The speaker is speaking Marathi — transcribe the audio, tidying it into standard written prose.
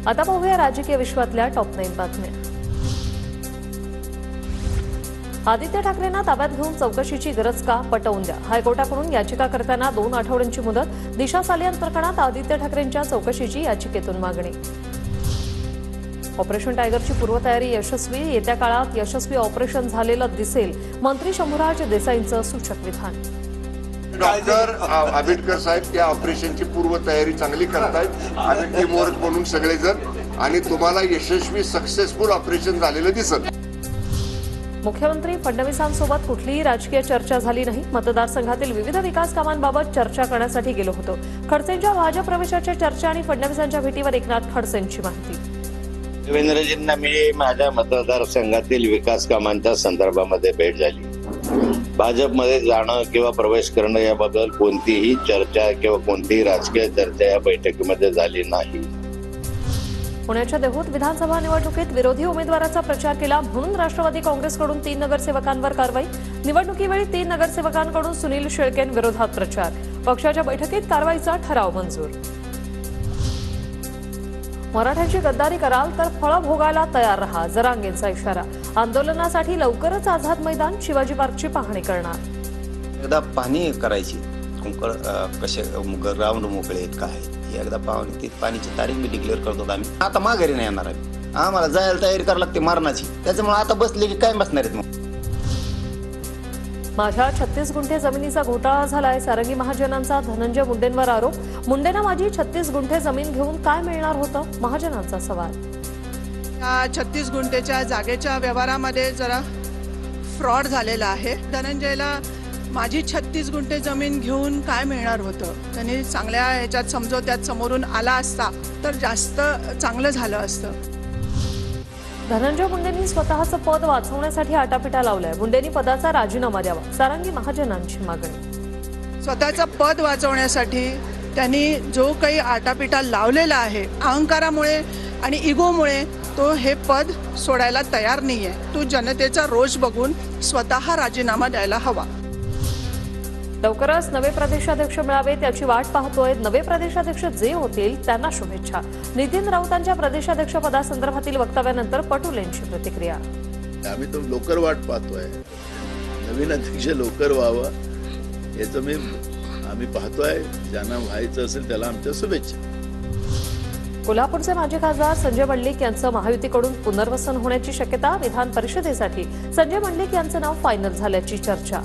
आता पाहूया राजकीय विश्वातल्या टॉप 9 बातम्या। आदित्य ठाकरेंना ताब्यात घेऊन चौकशीची गरज का, पटवून द्या। हायकोर्टाकडून याचिकाकर्त्यांना 2 आठवड्यांची मुदत। दिशा सालियन प्रकरणात आदित्य ठाकरेंच्या चौकशीची याचिकेतून मागणी। ऑपरेशन टायगरची पूर्वतयारी यशस्वी, येत्या काळात यशस्वी ऑपरेशन झालेलं दिसेल, मंत्री शंभूराज देसाईंचं सूचक विधान। डॉक्टर आंबेडकर साहेब या ऑपरेशनची पूर्वतयारी चांगली करतायत आणि टीमवर्क म्हणून सगळेजण, आणि तुम्हाला यशस्वी सक्सेसफुल ऑपरेशन झालेलं दिसत। मुख्यमंत्री फडणवीसांसोबत कुठलीही राजकीय चर्चा झाली नाही। मतदारसंघातील विविध विकास कामांबाबत चर्चा करण्यासाठी गेलो होतो। खडसेंच्या भाजप प्रवेशाच्या चर्चा आणि फडणवीसांच्या भेटीवर एकनाथ खडसेंची माहिती। देवेंद्रजींना मी माझ्या मतदारसंघातील विकास कामांच्या संदर्भामध्ये भेट झाली। भाजपमध्ये जाणं किंवा प्रवेश करणं याबद्दल कोणतीही चर्चा किंवा कोणतीही राजकीय चर्चा या बैठकीमध्ये झाली नाही। पुण्याच्या देहूत विधानसभा निवडणुकीत विरोधी उमेदवाराचा प्रचार केला म्हणून राष्ट्रवादी काँग्रेसकडून 3 नगरसेवकांवर कारवाई। निवडणुकीवेळी 3 नगरसेवकांकडून सुनील शेळकेंविरोधात प्रचार। पक्षाच्या बैठकीत कारवाईचा ठराव मंजूर। मराठ्यांची गद्दारी कराल तर फळं भोगायला तयार रहा, जरांगेंचा इशारा। आंदोलनासाठी लवकरच आझाद मैदान, शिवाजी पार्कची पाहणी करणार। एकदा पाहणी करायची, कसे ग्राउंड मोकळे आहेत काय, एकदा ती पाणीची तारीख मी डिक्लेअर करतो आम्ही। आता माघारी नाही येणार आम्ही, आम्हाला जायला तयारी करावी लागते मारणाची, त्याच्यामुळे आता बसले की काय बसणार आहेत। मग माझ्या 36 गुंठे जमिनीचा घोटाळा झालाय, सारंगी महाजनांचा धनंजय मुंडेंवर आरोप। मुंडेंना माझी 36 गुंठे जमीन घेऊन काय मिळणार होतं, महाजनांचा सवाल। 36 गुंठेच्या जागेच्या व्यवहारामध्ये जरा फ्रॉड झालेला आहे। धनंजयला माझी 36 गुंठे जमीन घेऊन काय मिळणार होतं, त्यांनी चांगल्या ह्याच्यात समजोत्यात समोरून आला असता तर जास्त चांगलं झालं असतं। धनंजय मुंडेंनी स्वतःचं पद वाचवण्यासाठी आटापिटा लावलाय। मुंडेंनी पदाचा राजीनामा द्यावा, सारंगी महाजनांची मागणी। स्वतःचं पद वाचवण्यासाठी त्यांनी जो काही आटापिटा लावलेला आहे, अहंकारामुळे आणि इगोमुळे तो हे पद सोडायला तयार नाहीये। तो जनतेचा रोष बघून स्वतः राजीनामा द्यायला हवा। लवकरच नवे प्रदेशाध्यक्ष मिळावे त्याची वाट पाहतोय। नवे प्रदेशाध्यक्ष जे होतील त्यांना शुभेच्छा। नितीन राऊतांच्या प्रदेशाध्यक्ष पदासंदर्भातील वक्तव्यानंतर पटोले यांची प्रतिक्रिया। आम्ही तो लवकर वाट पाहतोय, नवीन अध्यक्ष लवकर व्हावं याचं आम्ही पाहतोय। ज्यांना व्हायचं असेल त्याला आमच्या शुभेच्छा। कोल्हापूरचे माजी खासदार संजय मंडलिक यांचं महायुतीकडून पुनर्वसन होण्याची शक्यता। विधान परिषदेसाठी संजय मंडलिक यांचं नाव फायनल झाल्याची चर्चा।